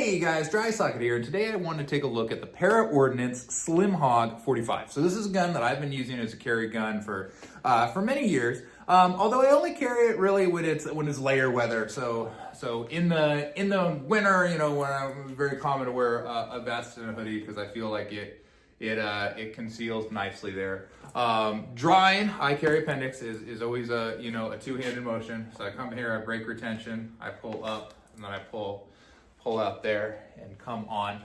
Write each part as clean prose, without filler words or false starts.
Hey guys, Dry Socket here, and today I wanted to take a look at the Ordinance Slim Hawg 45. So this is a gun that I've been using as a carry gun for many years. Although I only carry it really when it's layer weather. So in the winter, you know, when I'm very common to wear a vest and a hoodie because I feel like it conceals nicely there. Drying, I carry appendix is always a two-handed motion. So I come here, I break retention, I pull up, and then I pull out there and come on.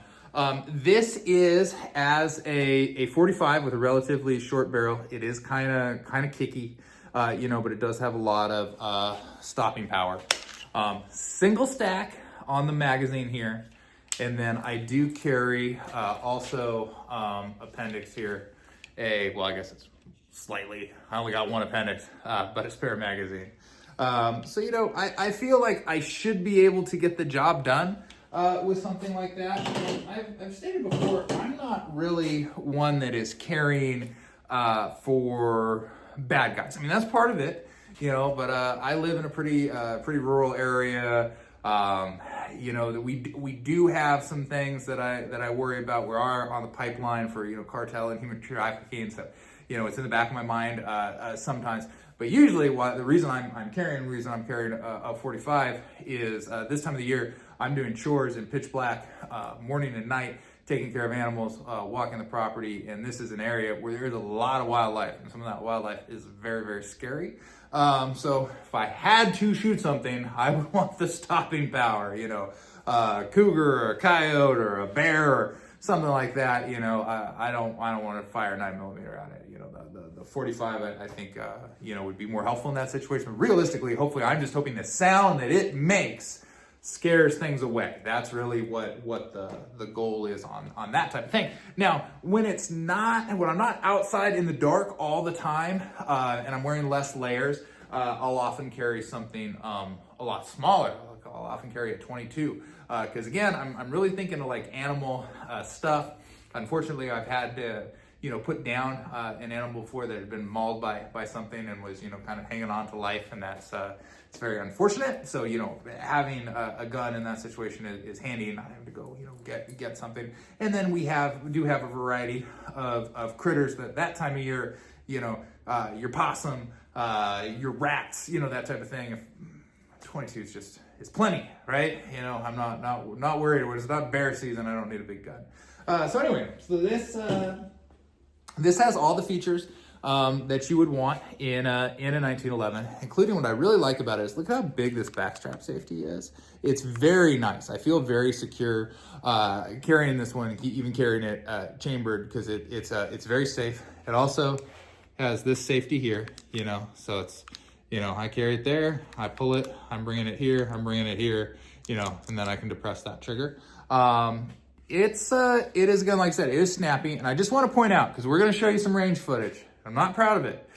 This is as a 45 with a relatively short barrel. It is kind of kicky, but it does have a lot of stopping power. Single stack on the magazine here. And then I do carry also appendix here. I guess it's slightly, I only got one appendix, but a spare magazine. I feel like I should be able to get the job done with something like that. I've stated before, I'm not really one that is carrying for bad guys. I mean, that's part of it, but I live in a pretty rural area. That we do have some things that I worry about. We are on the pipeline for, cartel and human trafficking. So, it's in the back of my mind sometimes. But usually the reason I'm carrying a 45 is this time of the year, I'm doing chores in pitch black, morning and night, taking care of animals, walking the property. And this is an area where there's a lot of wildlife, and some of that wildlife is very, very scary. So if I had to shoot something, I would want the stopping power, a cougar or a coyote or a bear or something like that. I don't want to fire 9mm at it. The 45, I think, would be more helpful in that situation. But realistically, hopefully, I'm just hoping the sound that it makes scares things away. That's really what the goal is on that type of thing. Now, when I'm not outside in the dark all the time, and I'm wearing less layers, I'll often carry something a lot smaller. I'll often carry a 22, because again, I'm really thinking of like animal stuff. Unfortunately, I've had to put down an animal before that had been mauled by something and was kind of hanging on to life, and that's it's very unfortunate. So having a gun in that situation is handy, and not having to go get something. And then we do have a variety of critters that time of year, your possum, your rats, that type of thing. If 22 is plenty, right? I'm not worried. When it's not bear season, I don't need a big gun. So anyway, this has all the features that you would want in a 1911, including what I really like about it is look how big this backstrap safety is. It's very nice. I feel very secure carrying this one, even carrying it chambered, because it's very safe. It also has this safety here, so it's, I carry it there, I pull it, I'm bringing it here, and then I can depress that trigger. It is a gun, like I said, it is snappy. And I just want to point out, because we're going to show you some range footage. I'm not proud of it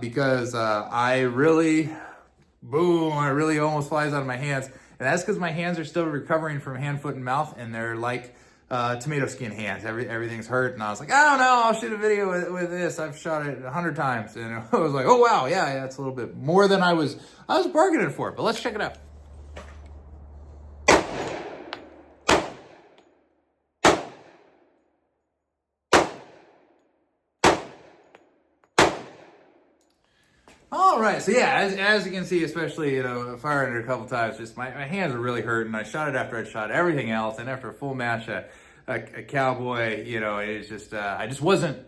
because I really almost flies out of my hands. And that's because my hands are still recovering from hand, foot, and mouth. And they're like tomato skin hands. Everything's hurt. And I was like, I don't know, I'll shoot a video with this. I've shot it 100 times. And I was like, oh, wow, yeah, it's a little bit more than I was bargaining for. But let's check it out. All right, so yeah, as you can see, especially, firing it a couple times, just my hands are really hurting. I shot it after I'd shot everything else, and after a full match, a cowboy, it's just, I just wasn't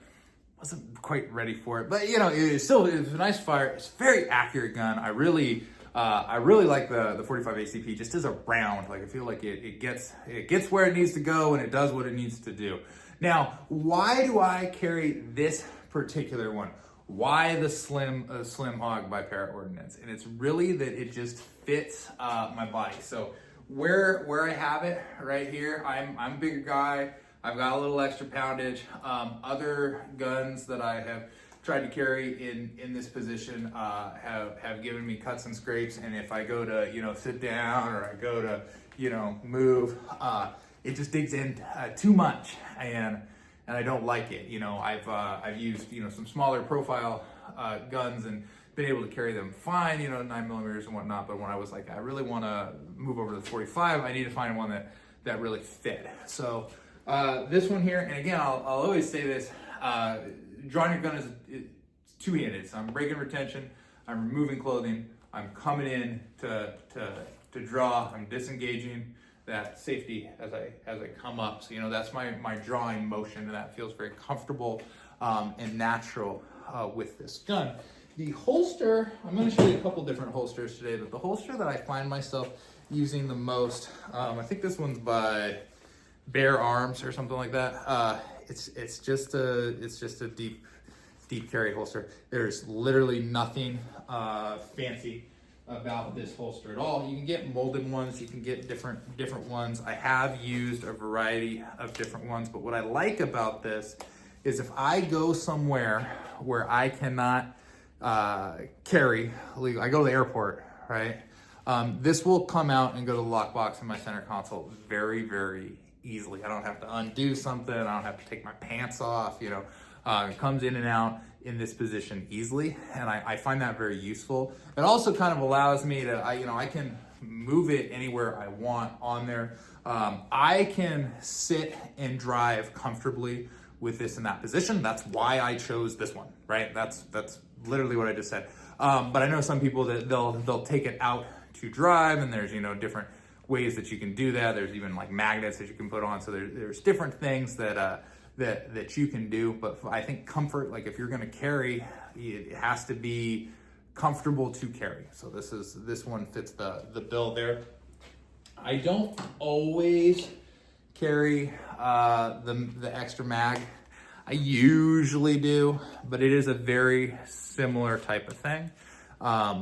quite ready for it. But, it's a nice fire. It's a very accurate gun. I really like the 45 ACP just as a round. Like, I feel like it gets where it needs to go, and it does what it needs to do. Now, why do I carry this particular one? Why the Slim Hawg by Ordinance? And it's really that it just fits my body. So where I have it right here, I'm a bigger guy. I've got a little extra poundage. Other guns that I have tried to carry in this position have given me cuts and scrapes. And if I go to sit down or I go to move, it just digs in too much. And I don't like it. I've used, some smaller profile guns and been able to carry them fine, 9mm and whatnot. But when I was like, I really want to move over to the 45, I need to find one that really fit. So this one here, and again, I'll always say this, drawing your gun is two-handed. So I'm breaking retention, I'm removing clothing, I'm coming in to draw, I'm disengaging that safety as I come up. So, you know, that's my drawing motion, and that feels very comfortable and natural with this gun. The holster, I'm going to show you a couple different holsters today, but the holster that I find myself using the most, I think this one's by Bare Arms or something like that. It's just a deep carry holster. There's literally nothing fancy about this holster at all. You can get molded ones, you can get different ones. I have used a variety of different ones, but what I like about this is if I go somewhere where I cannot carry legal, I go to the airport, right? This will come out and go to the lockbox in my center console very, very easily. I don't have to undo something. I don't have to take my pants off, you know. It comes in and out in this position easily, and I find that very useful. It also kind of allows me to, I can move it anywhere I want on there. I can sit and drive comfortably with this in that position. That's why I chose this one, right? That's literally what I just said. But I know some people that they'll take it out to drive, and there's, you know, different ways that you can do that. There's even like magnets that you can put on. So there's different things that you can do. But I think comfort, like if you're going to carry, it has to be comfortable to carry. So this one fits the bill there. I don't always carry the extra mag. I usually do, but it is a very similar type of thing.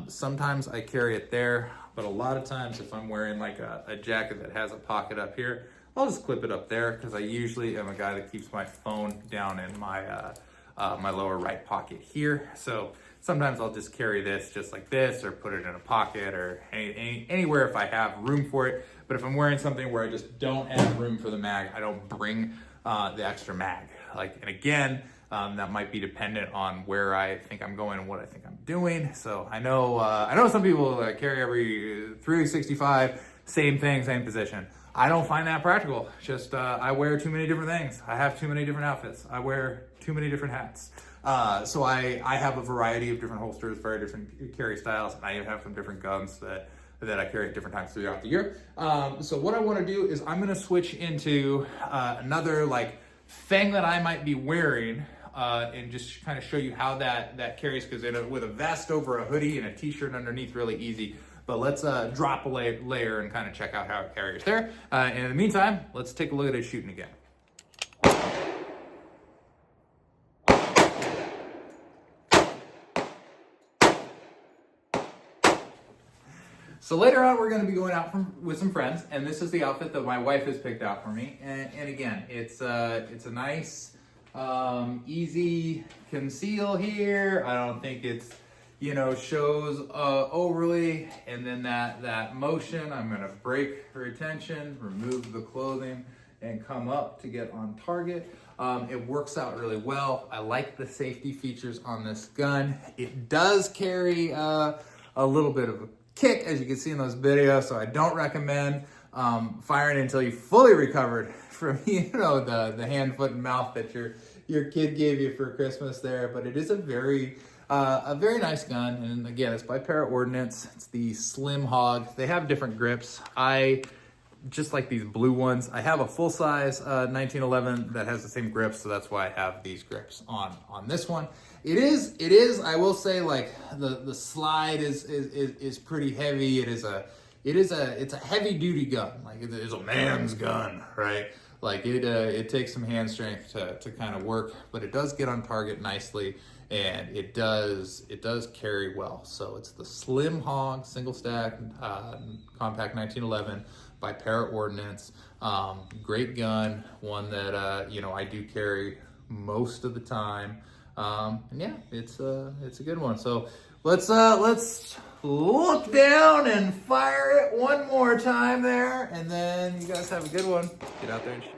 Sometimes I carry it there, but a lot of times if I'm wearing like a jacket that has a pocket up here, I'll just clip it up there, because I usually am a guy that keeps my phone down in my my lower right pocket here. So sometimes I'll just carry this just like this, or put it in a pocket, or anywhere if I have room for it. But if I'm wearing something where I just don't have room for the mag, I don't bring the extra mag. Like, and again, that might be dependent on where I think I'm going and what I think I'm doing. So I know some people carry every 365, same thing, same position. I don't find that practical. Just I wear too many different things. I have too many different outfits. I wear too many different hats. So I have a variety of different holsters, very different carry styles, and I even have some different guns that I carry at different times throughout the year. So what I want to do is I'm going to switch into another like thing that I might be wearing, and just kind of show you how that carries, because with a vest over a hoodie and a t-shirt underneath, really easy. But let's drop a layer and kind of check out how it carries there. And in the meantime, let's take a look at it shooting again. So later on, we're going to be going out with some friends, and this is the outfit that my wife has picked out for me. And again, it's a nice, easy conceal here. I don't think it's, you know, shows overly. And then that motion, I'm going to break retention, remove the clothing, and come up to get on target. It works out really well. I like the safety features on this gun. It does carry a little bit of a kick, as you can see in those videos, so I don't recommend firing until you fully recovered from, you know, the hand, foot, and mouth that your kid gave you for Christmas there. But it is a very nice gun, and again, it's by Ordinance. It's the Slim Hawg. They have different grips. I just like these blue ones. I have a full-size 1911 that has the same grips, so that's why I have these grips on this one. It is, I will say, like the slide is pretty heavy. It's a heavy-duty gun. Like it is a man's gun, right? Like it takes some hand strength to kind of work, but it does get on target nicely, and it does carry well. So it's the Slim Hawg single stack compact 1911 by Ordinance. Great gun, one that I do carry most of the time. And yeah, it's a good one. So let's look down and fire it one more time there, and then you guys have a good one. Get out there and shoot.